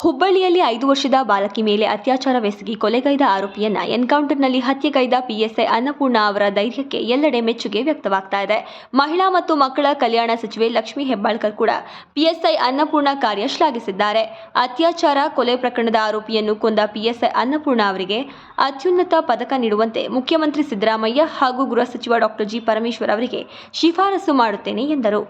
ಹುಬ್ಬಳ್ಳಿಯಲ್ಲಿ 5 ವರ್ಷದ ಬಾಲಕಿ ಮೇಲೆ ಅತ್ಯಾಚಾರವೆಸಗಿ ಕೊಲೆಗೈದ ಆರೋಪಿಯನ್ನ ಎನ್ಕೌಂಟರ್ನಲ್ಲಿ ಹತ್ಯೆಗೈದ ಪಿಎಸ್ಐ ಅನ್ನಪೂರ್ಣ ಅವರ ಧೈರ್ಯಕ್ಕೆ ಎಲ್ಲೆಡೆ ಮೆಚ್ಚುಗೆ ವ್ಯಕ್ತವಾಗ್ತಾ ಇದೆ. ಮಹಿಳಾ ಮತ್ತು ಮಕ್ಕಳ ಕಲ್ಯಾಣ ಸಚಿವೆ ಲಕ್ಷ್ಮೀ ಹೆಬ್ಬಾಳ್ಕರ್ ಕೂಡ ಪಿಎಸ್ಐ ಅನ್ನಪೂರ್ಣ ಕಾರ್ಯ ಶ್ಲಾಘಿಸಿದ್ದಾರೆ. ಅತ್ಯಾಚಾರ ಕೊಲೆ ಪ್ರಕರಣದ ಆರೋಪಿಯನ್ನು ಕೊಂದ ಪಿಎಸ್ಐ ಅನ್ನಪೂರ್ಣ ಅವರಿಗೆ ಅತ್ಯುನ್ನತ ಪದಕ ನೀಡುವಂತೆ ಮುಖ್ಯಮಂತ್ರಿ ಸಿದ್ದರಾಮಯ್ಯ ಹಾಗೂ ಗೃಹ ಸಚಿವ ಡಾಕ್ಟರ್ ಜಿ. ಪರಮೇಶ್ವರ್ ಅವರಿಗೆ ಶಿಫಾರಸು ಮಾಡುತ್ತೇನೆ ಎಂದರು.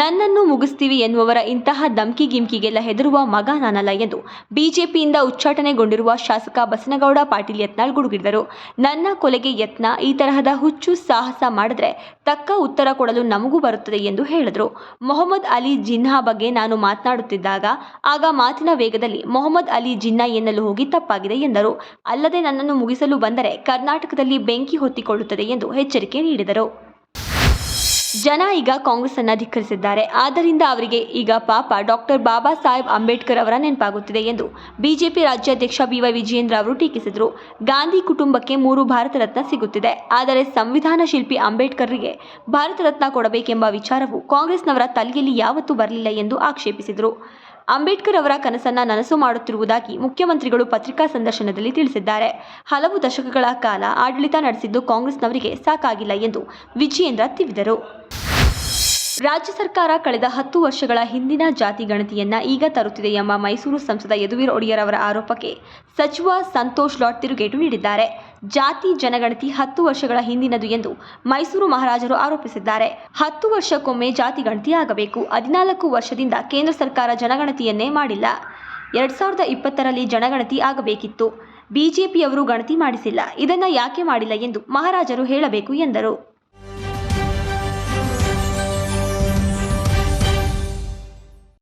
ನನ್ನನ್ನು ಮುಗಿಸ್ತೀವಿ ಎನ್ನುವರ ಇಂತಹ ಧಮ್ಕಿ ಗಿಮ್ಕಿಗೆಲ್ಲ ಹೆದರುವ ಮಗ ನಾನಲ್ಲ ಎಂದು ಬಿಜೆಪಿಯಿಂದ ಉಚ್ಚಾಟನೆಗೊಂಡಿರುವ ಶಾಸಕ ಬಸನಗೌಡ ಪಾಟೀಲ್ ಯತ್ನಾಳ್ ಗುಡುಗಿದರು. ನನ್ನ ಕೊಲೆಗೆ ಯತ್ನ ಈ ತರಹದ ಹುಚ್ಚು ಸಾಹಸ ಮಾಡಿದ್ರೆ ತಕ್ಕ ಉತ್ತರ ಕೊಡಲು ನಮಗೂ ಬರುತ್ತದೆ ಎಂದು ಹೇಳಿದರು. ಮೊಹಮ್ಮದ್ ಅಲಿ ಜಿನ್ನಾ ಬಗ್ಗೆ ನಾನು ಮಾತನಾಡುತ್ತಿದ್ದಾಗ ಆಗ ಮಾತಿನ ವೇಗದಲ್ಲಿ ಮೊಹಮ್ಮದ್ ಅಲಿ ಜಿನ್ನಾ ಎನ್ನಲು ಹೋಗಿ ತಪ್ಪಾಗಿದೆ ಎಂದರು. ಅಲ್ಲದೆ ನನ್ನನ್ನು ಮುಗಿಸಲು ಬಂದರೆ ಕರ್ನಾಟಕದಲ್ಲಿ ಬೆಂಕಿ ಹೊತ್ತಿಕೊಳ್ಳುತ್ತದೆ ಎಂದು ಎಚ್ಚರಿಕೆ ನೀಡಿದರು. ಜನ ಈಗ ಕಾಂಗ್ರೆಸ್ ಅನ್ನ ಧಿಕ್ಕರಿಸಿದ್ದಾರೆ. ಆದ್ದರಿಂದ ಅವರಿಗೆ ಈಗ ಪಾಪ ಡಾಕ್ಟರ್ ಬಾಬಾ ಸಾಹೇಬ್ ಅಂಬೇಡ್ಕರ್ ಅವರ ನೆನಪಾಗುತ್ತಿದೆ ಎಂದು ಬಿಜೆಪಿ ರಾಜ್ಯಾಧ್ಯಕ್ಷ ಬಿವೈ ವಿಜಯೇಂದ್ರ ಅವರು ಟೀಕಿಸಿದರು. ಗಾಂಧಿ ಕುಟುಂಬಕ್ಕೆ 3 ಭಾರತ ರತ್ನ ಸಿಗುತ್ತಿದೆ. ಆದರೆ ಸಂವಿಧಾನ ಶಿಲ್ಪಿ ಅಂಬೇಡ್ಕರ್ಗೆ ಭಾರತ ರತ್ನ ಕೊಡಬೇಕೆಂಬ ವಿಚಾರವು ಕಾಂಗ್ರೆಸ್ನವರ ತಲೆಯಲ್ಲಿ ಯಾವತ್ತೂ ಬರಲಿಲ್ಲ ಎಂದು ಆಕ್ಷೇಪಿಸಿದರು. ಅಂಬೇಡ್ಕರ್ ಅವರ ಕನಸನ್ನ ನನಸು ಮಾಡುತ್ತಿರುವುದಾಗಿ ಮುಖ್ಯಮಂತ್ರಿಗಳು ಪತ್ರಿಕಾ ಸಂದರ್ಶನದಲ್ಲಿ ತಿಳಿಸಿದ್ದಾರೆ. ಹಲವು ದಶಕಗಳ ಕಾಲ ಆಡಳಿತ ನಡೆಸಿದ್ದು ಕಾಂಗ್ರೆಸ್ನವರಿಗೆ ಸಾಕಾಗಿಲ್ಲ ಎಂದು ವಿಜಯೇಂದ್ರ ತಿವಿದರು. ರಾಜ್ಯ ಸರ್ಕಾರ ಕಳೆದ 10 ವರ್ಷಗಳ ಹಿಂದಿನ ಜಾತಿ ಗಣತಿಯನ್ನ ಈಗ ತರುತ್ತಿದೆ ಎಂಬ ಮೈಸೂರು ಸಂಸದ ಯದುವೀರ್ ಒಡೆಯರ್ ಅವರ ಆರೋಪಕ್ಕೆ ಸಚಿವ ಸಂತೋಷ್ ಲಾಡ್ ತಿರುಗೇಟು ನೀಡಿದ್ದಾರೆ. ಜಾತಿ ಜನಗಣತಿ 10 ವರ್ಷಗಳ ಹಿಂದಿನದು ಎಂದು ಮೈಸೂರು ಮಹಾರಾಜರು ಆರೋಪಿಸಿದ್ದಾರೆ. 10 ವರ್ಷಕ್ಕೊಮ್ಮೆ ಜಾತಿ ಗಣತಿ ಆಗಬೇಕು. 14 ವರ್ಷದಿಂದ ಕೇಂದ್ರ ಸರ್ಕಾರ ಜನಗಣತಿಯನ್ನೇ ಮಾಡಿಲ್ಲ. 2020ರಲ್ಲಿ ಜನಗಣತಿ ಆಗಬೇಕಿತ್ತು. ಬಿಜೆಪಿಯವರು ಗಣತಿ ಮಾಡಿಸಿಲ್ಲ. ಇದನ್ನ ಯಾಕೆ ಮಾಡಿಲ್ಲ ಎಂದು ಮಹಾರಾಜರು ಹೇಳಬೇಕು ಎಂದರು.